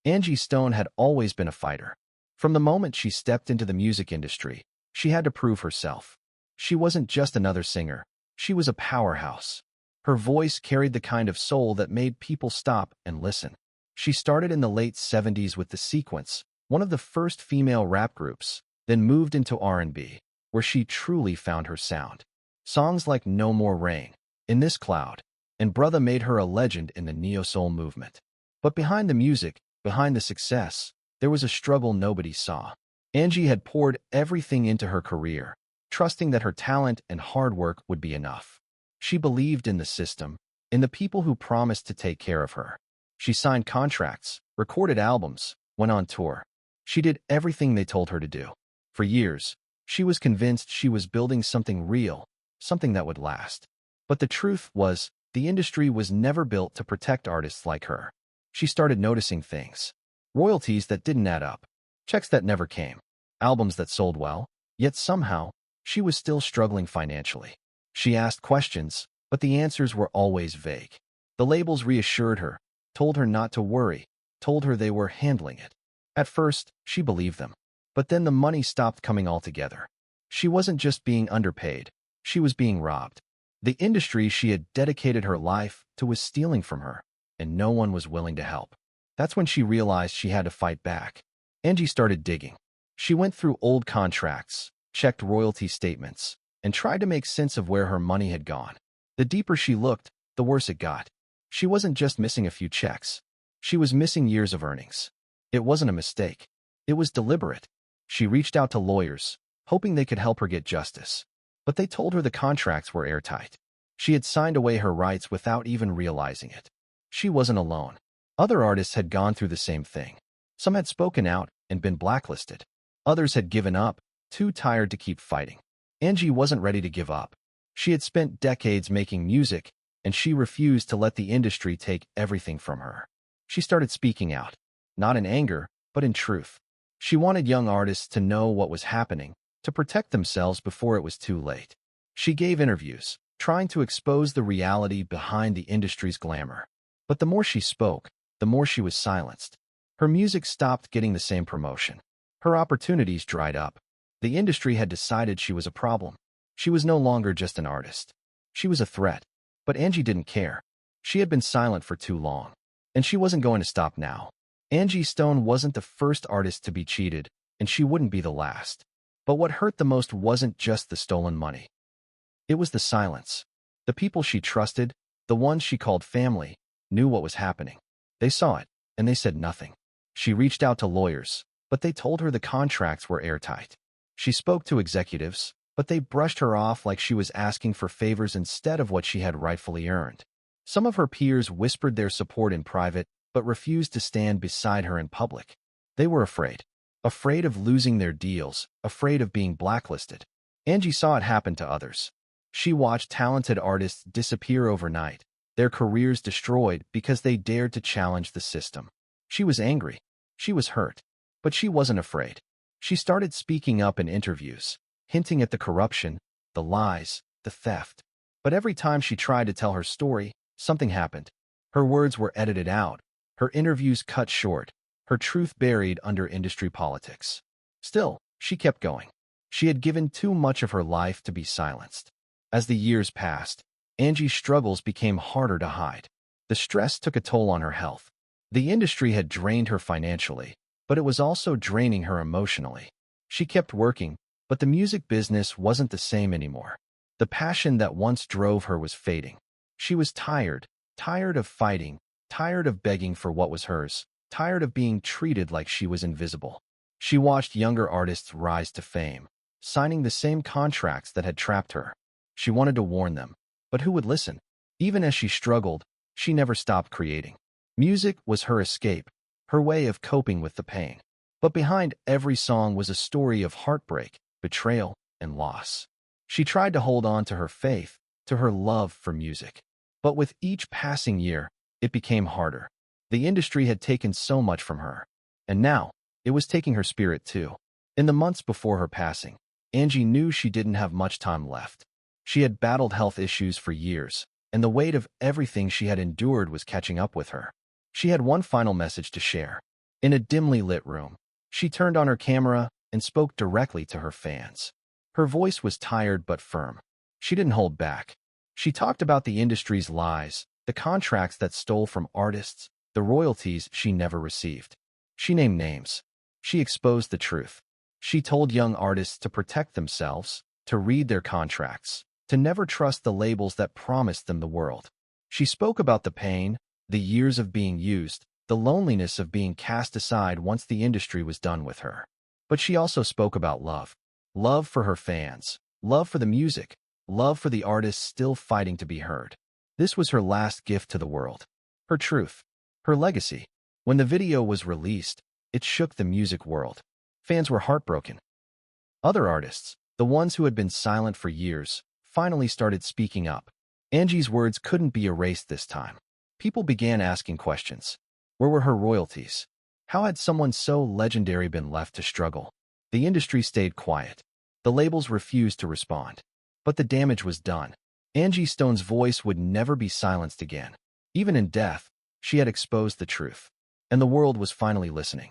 Angie Stone had always been a fighter. From the moment she stepped into the music industry, she had to prove herself. She wasn't just another singer. She was a powerhouse. Her voice carried the kind of soul that made people stop and listen. She started in the late 70s with The Sequence, one of the first female rap groups, then moved into R&B, where she truly found her sound. Songs like No More Rain, In This Cloud, and Brother made her a legend in the neo-soul movement. But behind the music, behind the success, there was a struggle nobody saw. Angie had poured everything into her career, trusting that her talent and hard work would be enough. She believed in the system, in the people who promised to take care of her. She signed contracts, recorded albums, went on tour. She did everything they told her to do. For years, she was convinced she was building something real, something that would last. But the truth was, the industry was never built to protect artists like her. She started noticing things. Royalties that didn't add up. Checks that never came. Albums that sold well. Yet somehow, she was still struggling financially. She asked questions, but the answers were always vague. The labels reassured her, told her not to worry, told her they were handling it. At first, she believed them. But then the money stopped coming altogether. She wasn't just being underpaid. She was being robbed. The industry she had dedicated her life to was stealing from her, and no one was willing to help. That's when she realized she had to fight back. Angie started digging. She went through old contracts, checked royalty statements, and tried to make sense of where her money had gone. The deeper she looked, the worse it got. She wasn't just missing a few checks. She was missing years of earnings. It wasn't a mistake. It was deliberate. She reached out to lawyers, hoping they could help her get justice. But they told her the contracts were airtight. She had signed away her rights without even realizing it. She wasn't alone. Other artists had gone through the same thing. Some had spoken out and been blacklisted. Others had given up, too tired to keep fighting. Angie wasn't ready to give up. She had spent decades making music, and she refused to let the industry take everything from her. She started speaking out, not in anger, but in truth. She wanted young artists to know what was happening, to protect themselves before it was too late. She gave interviews, trying to expose the reality behind the industry's glamour. But the more she spoke, the more she was silenced. Her music stopped getting the same promotion. Her opportunities dried up. The industry had decided she was a problem. She was no longer just an artist. She was a threat. But Angie didn't care. She had been silent for too long. And she wasn't going to stop now. Angie Stone wasn't the first artist to be cheated, and she wouldn't be the last. But what hurt the most wasn't just the stolen money. It was the silence. The people she trusted, the ones she called family, knew what was happening. They saw it, and they said nothing. She reached out to lawyers, but they told her the contracts were airtight. She spoke to executives, but they brushed her off like she was asking for favors instead of what she had rightfully earned. Some of her peers whispered their support in private, but refused to stand beside her in public. They were afraid. Afraid of losing their deals, afraid of being blacklisted. Angie saw it happen to others. She watched talented artists disappear overnight, their careers destroyed because they dared to challenge the system. She was angry. She was hurt. But she wasn't afraid. She started speaking up in interviews, hinting at the corruption, the lies, the theft. But every time she tried to tell her story, something happened. Her words were edited out, her interviews cut short, her truth buried under industry politics. Still, she kept going. She had given too much of her life to be silenced. As the years passed, Angie's struggles became harder to hide. The stress took a toll on her health. The industry had drained her financially, but it was also draining her emotionally. She kept working, but the music business wasn't the same anymore. The passion that once drove her was fading. She was tired of fighting, tired of begging for what was hers, tired of being treated like she was invisible. She watched younger artists rise to fame, signing the same contracts that had trapped her. She wanted to warn them, but who would listen? Even as she struggled, she never stopped creating. Music was her escape, her way of coping with the pain. But behind every song was a story of heartbreak, betrayal, and loss. She tried to hold on to her faith, to her love for music. But with each passing year, it became harder. The industry had taken so much from her. And now, it was taking her spirit too. In the months before her passing, Angie knew she didn't have much time left. She had battled health issues for years, and the weight of everything she had endured was catching up with her. She had one final message to share. In a dimly lit room, she turned on her camera and spoke directly to her fans. Her voice was tired but firm. She didn't hold back. She talked about the industry's lies, the contracts that stole from artists, the royalties she never received. She named names. She exposed the truth. She told young artists to protect themselves, to read their contracts, to never trust the labels that promised them the world. She spoke about the pain, the years of being used, the loneliness of being cast aside once the industry was done with her. But she also spoke about love. Love for her fans, love for the music, love for the artists still fighting to be heard. This was her last gift to the world. Her truth. Her legacy. When the video was released, it shook the music world. Fans were heartbroken. Other artists, the ones who had been silent for years, finally started speaking up. Angie's words couldn't be erased this time. People began asking questions. Where were her royalties? How had someone so legendary been left to struggle? The industry stayed quiet. The labels refused to respond. But the damage was done. Angie Stone's voice would never be silenced again. Even in death, she had exposed the truth. And the world was finally listening.